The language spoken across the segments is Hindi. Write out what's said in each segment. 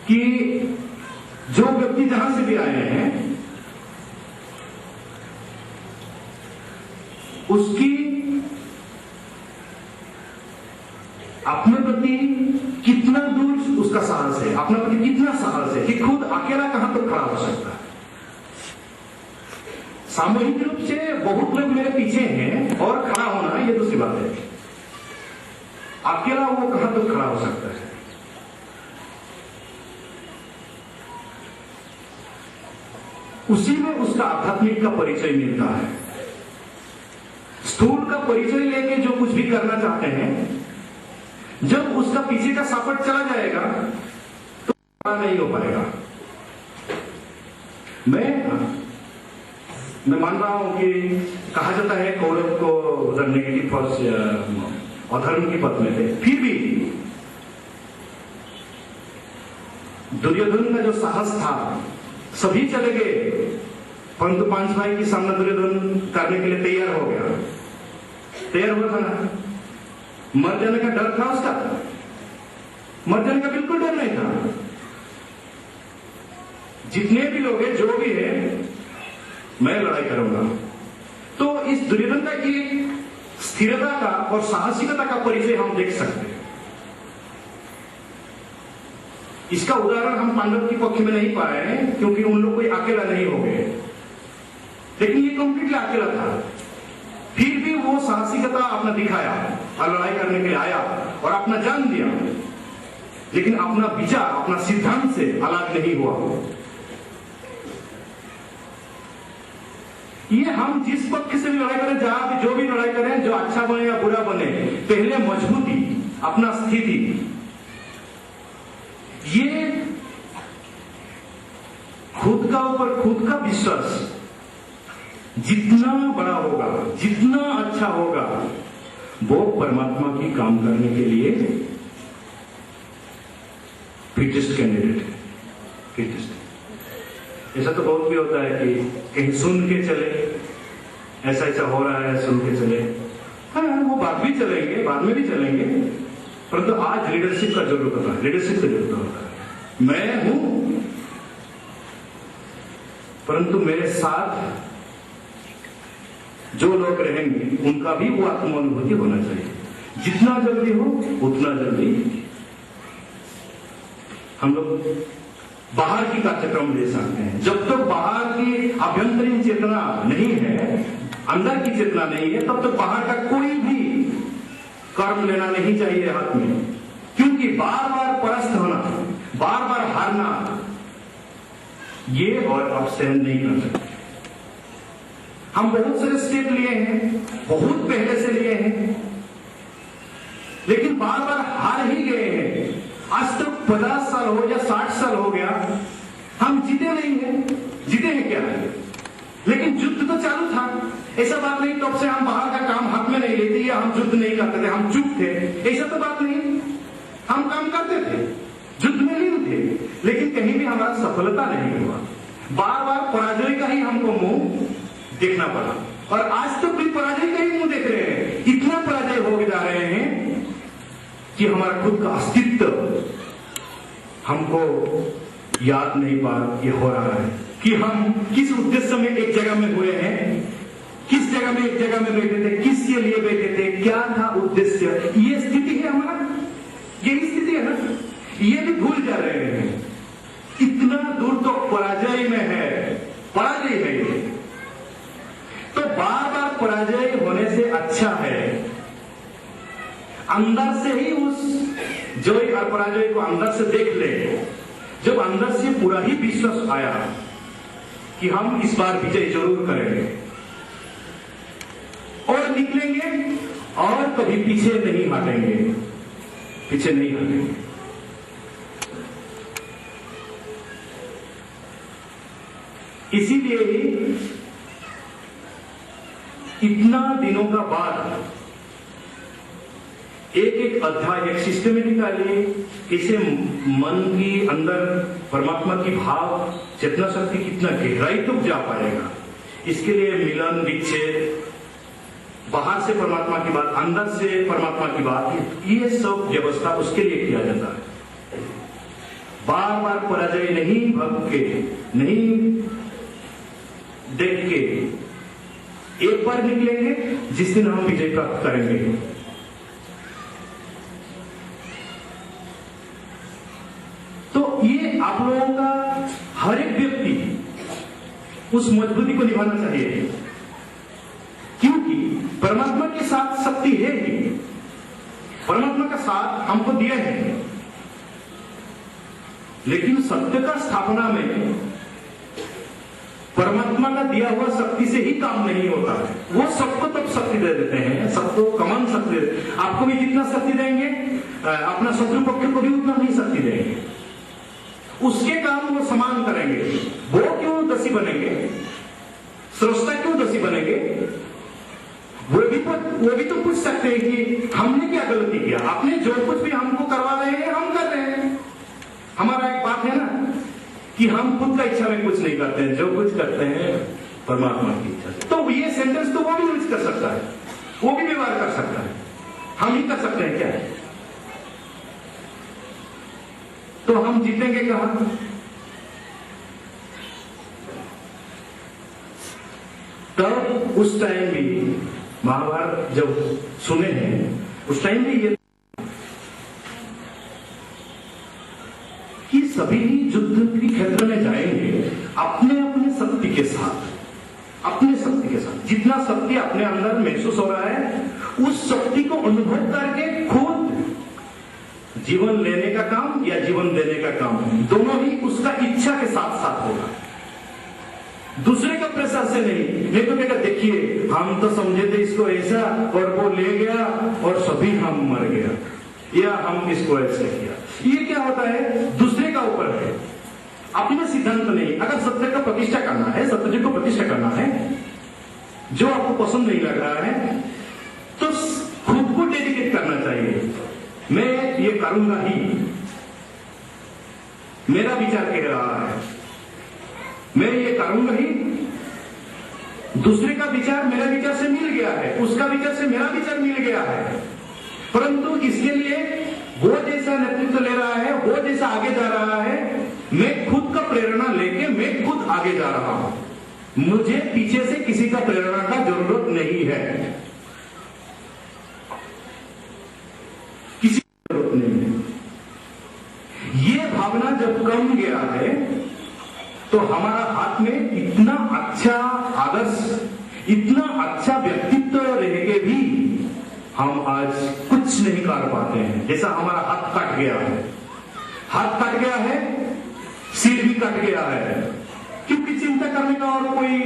कि जो व्यक्ति जहां से भी आए हैं उसकी अपने प्रति कितना दूर उसका साहस है, अपने प्रति कितना साहस है कि खुद अकेला कहां तक खड़ा हो सकता है। सामूहिक रूप से बहुत लोग मेरे पीछे हैं और खड़ा होना ये दूसरी बात है, अकेला वो कहां तक खड़ा हो सकता है। उसी में उसका आध्यात्मिक का परिचय मिलता है। स्थूल का परिचय लेके जो कुछ भी करना चाहते हैं, जब उसका पीछे का सापट चला जाएगा तो नहीं हो पाएगा। मैं मान रहा हूं कि कहा जाता है कौरव को उधर नेगेटिव अधर्म की पथ में थे, फिर भी दुर्योधन का जो साहस था, सभी चले गए परंतु 5 भाई के सामने दुर्योधन करने के लिए तैयार हो गया। तैयार हुआ था ना, मर जाने का डर था उसका, मर जाने का बिल्कुल डर नहीं था। जितने भी लोग हैं, जो भी है, मैं लड़ाई करूंगा। तो इस दुर्योधन का की स्थिरता का और साहसिकता का परिचय हम देख सकते हैं। इसका उदाहरण हम पांडव के पक्ष में नहीं पाए क्योंकि उन लोग कोई अकेला नहीं हो गए, लेकिन ये कंप्लीटली अकेला था। फिर भी वो साहसिकता अपना दिखाया और लड़ाई करने के लिए आया और अपना जान दिया, लेकिन अपना विचार, अपना सिद्धांत से अलग नहीं हुआ। ये हम जिस पक्ष से भी लड़ाई करें, जहां भी जो भी लड़ाई करें, जो अच्छा बने या बुरा बने, पहले मजबूती, अपना स्थिति, ये खुद का ऊपर खुद का विश्वास जितना बड़ा होगा, जितना अच्छा होगा, वो परमात्मा की काम करने के लिए फिटेस्ट कैंडिडेट है। फिटेस्ट। ऐसा तो बहुत भी होता है कि कहीं सुन के चले, ऐसा ऐसा हो रहा है, सुन के चले, हाँ वो बाद भी चलेंगे, बाद में भी चलेंगे, परंतु आज लीडरशिप का जरूरत होता है, लीडरशिप का जरूरत होता है। मैं हूं, परंतु मेरे साथ जो लोग रहेंगे उनका भी वो आत्मानुभूति होना चाहिए। जितना जल्दी हो उतना जल्दी हम लोग बाहर की कार्यक्रम ले सकते हैं। जब तक बाहर की आभ्यंतरीण चेतना नहीं है, अंदर की चेतना नहीं है, तब तक बाहर का कोई भी कर्म लेना नहीं चाहिए हाथ में, क्योंकि बार बार परास्त होना, बार बार हारना, ये और आप सहन नहीं कर सकते। हम बहुत सारे स्टेप लिए हैं, बहुत पहले से लिए हैं, लेकिन बार बार हार ही गए हैं। आज तक 50 साल हो या 60 साल हो गया, हम जीते नहीं हैं। जीते हैं क्या? लेकिन युद्ध तो चालू था। ऐसा बात नहीं तब से हम बाहर का काम हाथ में नहीं लेते या हम युद्ध नहीं करते थे, हम चुप थे, ऐसा तो बात नहीं। हम काम करते थे, युद्ध में लीन थे, लेकिन कहीं भी हमारा सफलता नहीं हुआ। बार बार पराजय का ही हमको मुंह देखना पड़ा, और आज तक भी पराजय का ही मुंह देख रहे हैं। इतना पराजय हो जा रहे हैं कि हमारा खुद का अस्तित्व हमको याद नहीं पा ये हो रहा है कि हम किस उद्देश्य में एक जगह में हुए हैं, किस जगह में एक जगह में बैठे थे, किसके लिए बैठे थे, क्या था उद्देश्य। ये स्थिति है हमारा, यही स्थिति है ना, ये भी भूल जा रहे हैं। इतना दूर तो पराजय में है, पराजय है ये। तो बार बार पराजय होने से अच्छा है अंदर से ही उस जय और पराजय को अंदर से देख ले। जब अंदर से पूरा ही विश्वास आया कि हम इस बार विजय जरूर करेंगे और निकलेंगे और कभी पीछे नहीं हटेंगे, पीछे नहीं हटेंगे। इसीलिए ही इतना दिनों का बाद एक एक अध्याय, एक सिस्टमेटिकली कैसे मन की अंदर परमात्मा की भाव चेतना शक्ति कितना गहराई तक जा पाएगा, इसके लिए मिलन विच्छेद, बाहर से परमात्मा की बात, अंदर से परमात्मा की बात, ये सब व्यवस्था उसके लिए किया जाता है। बार बार पराजय नहीं भग के, नहीं देख के एक बार निकलेंगे जिस दिन हम विजय प्राप्त करेंगे। तो ये आप लोगों का हर एक व्यक्ति उस मजबूती को निभाना चाहिए, क्योंकि परमात्मा के साथ शक्ति है ही, परमात्मा का साथ हमको दिया है, लेकिन सत्य का स्थापना में परमात्मा का दिया हुआ शक्ति से ही काम नहीं होता है। वो सबको तब शक्ति दे देते हैं, सबको कमान शक्ति दे, आपको भी जितना शक्ति देंगे अपना शत्रु पक्ष को भी उतना नहीं शक्ति देंगे, उसके काम वो समान करेंगे। वो क्यों दसी बनेंगे, स्रष्टा क्यों दसी बनेंगे? वो भी तो पूछ सकते हैं कि हमने क्या गलती किया, आपने जो कुछ भी हमको करवा रहे हैं हम कर रहे हैं। हमारा एक बात है ना कि हम खुद का इच्छा में कुछ नहीं करते हैं, जो कुछ करते हैं परमात्मा की इच्छा से। तो ये सेंटेंस तो वो भी यूज कर सकता है, वो भी व्यवहार कर सकता है, हम ही कर सकते हैं क्या? तो हम जीतेंगे कहां? तब उस टाइम भी महाभारत जब सुने हैं, उस टाइम भी ये कि सभी युद्ध के क्षेत्र में जाएंगे अपने अपने शक्ति के साथ, अपने शक्ति के साथ। जितना शक्ति अपने अंदर महसूस हो रहा है उस शक्ति को अनुभव करके खुद जीवन लेने का काम या जीवन देने का काम, दोनों ही उसका इच्छा के साथ साथ होगा, दूसरे का प्रेशर से नहीं तो क्या देखिए हम तो समझे थे इसको ऐसा और वो ले गया और सभी हम मर गया, या हम इसको ऐसे किया। ये क्या होता है, दूसरे का ऊपर है, अपना सिद्धांत नहीं। अगर सत्य का प्रतिष्ठा करना है, सत्यजी को प्रतिष्ठा करना है, जो आपको पसंद नहीं लग रहा है तो खुद को डेडिकेट करना चाहिए। मैं ये करूंगा ही, मेरा विचार कह रहा है, मैं ये करूंगा ही। दूसरे का विचार मेरा विचार से मिल गया है, उसका विचार से मेरा विचार मिल गया है, परंतु इसके लिए वो जैसा नेतृत्व ले रहा है, वो जैसा आगे जा रहा है, मैं खुद का प्रेरणा लेके मैं खुद आगे जा रहा हूं। मुझे पीछे से किसी का प्रेरणा का जरूरत नहीं है, किसी की जरूरत नहीं है। ये भावना जब कम गया है तो हमारा हाथ में इतना अच्छा आदर्श, इतना अच्छा व्यक्तित्व रह के भी हम आज कुछ नहीं कर पाते हैं। जैसा हमारा हाथ कट गया है, हाथ कट गया है, सिर भी कट गया है, क्योंकि चिंता करने का और कोई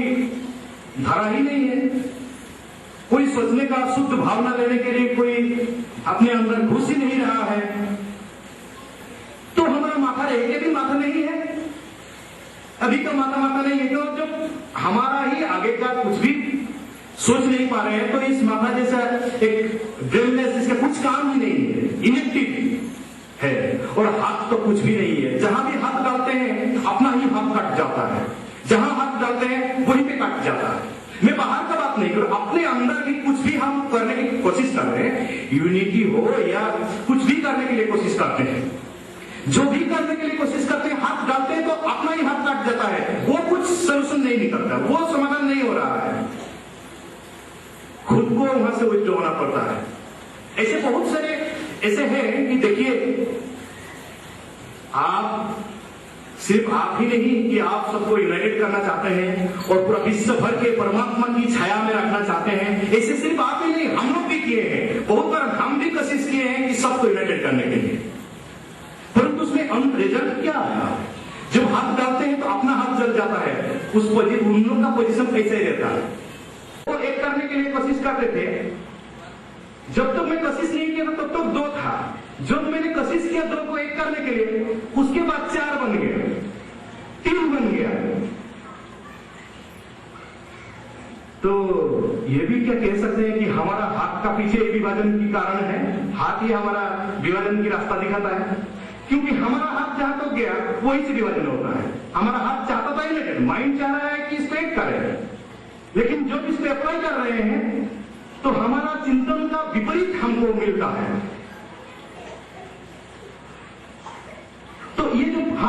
धारा ही नहीं है, कोई सोचने का, शुद्ध भावना लेने के लिए कोई अपने अंदर घुस ही नहीं रहा है। तो हमारा माथा रह के भी माथा नहीं है, अभी का माथा नहीं है। तो जब हमारा ही आगे का कुछ भी सोच नहीं पा रहे हैं तो इस माथा जैसा एक ब्रेनलेस, जिसका कुछ काम ही नहीं है, इनेक्टिव है, और हाथ तो कुछ भी नहीं है। जहां भी हाथ डालते हैं अपना ही हाथ कट जाता है, जहां हाथ डालते हैं वहीं पे कट जाता है। मैं बाहर का बात नहीं कर, अपने अंदर भी कुछ भी हम करने की कोशिश कर रहे हैं, यूनिटी हो या कुछ भी करने के लिए कोशिश करते हैं, जो भी करने के लिए कोशिश करते हैं, हाथ डालते हैं तो अपना ही हाथ कट जाता है, वो कुछ सोल्यूशन नहीं निकलता, वो समाधान नहीं हो रहा है, खुद को वहां से विथड्रॉ होना पड़ता है। ऐसे बहुत सारे ऐसे हैं कि देखिए, आप सिर्फ आप ही नहीं कि आप सबको यूनाइटेड करना चाहते हैं और पूरा विश्व भर के परमात्मा की छाया में रखना चाहते हैं, ऐसे सिर्फ आप ही नहीं, हम लोग भी किए हैं, बहुत बार हम भी कोशिश किए हैं कि सबको यूनाइटेड करने के लिए, परंतु उसमें अंत रिजल्ट क्या आया? जब हाथ डालते हैं तो अपना हाथ जल जाता है, उस उन लोग का पोजीशन कैसे ही रहता है। वो एक करने के लिए कोशिश करते थे, जब तक मैं कोशिश नहीं किया तब तक दो था, जब मैंने कोशिश किया दो को एक करने के लिए, उसके बाद 4 बन गया, 3 बन गया। तो ये भी क्या कह सकते हैं कि हमारा हाथ का पीछे विभाजन की कारण है, हाथ ही हमारा विभाजन की रास्ता दिखाता है, क्योंकि हमारा हाथ जहां तक गया वहीं से विभाजन होता है। हमारा हाथ चाहता था यूनाइटेड, माइंड चाह रहा है कि इस पे एक करें, लेकिन जब इस पे अप्लाई कर रहे हैं तो हमारा चिंतन का विपरीत हमको मिलता है। तो तो ये जो हम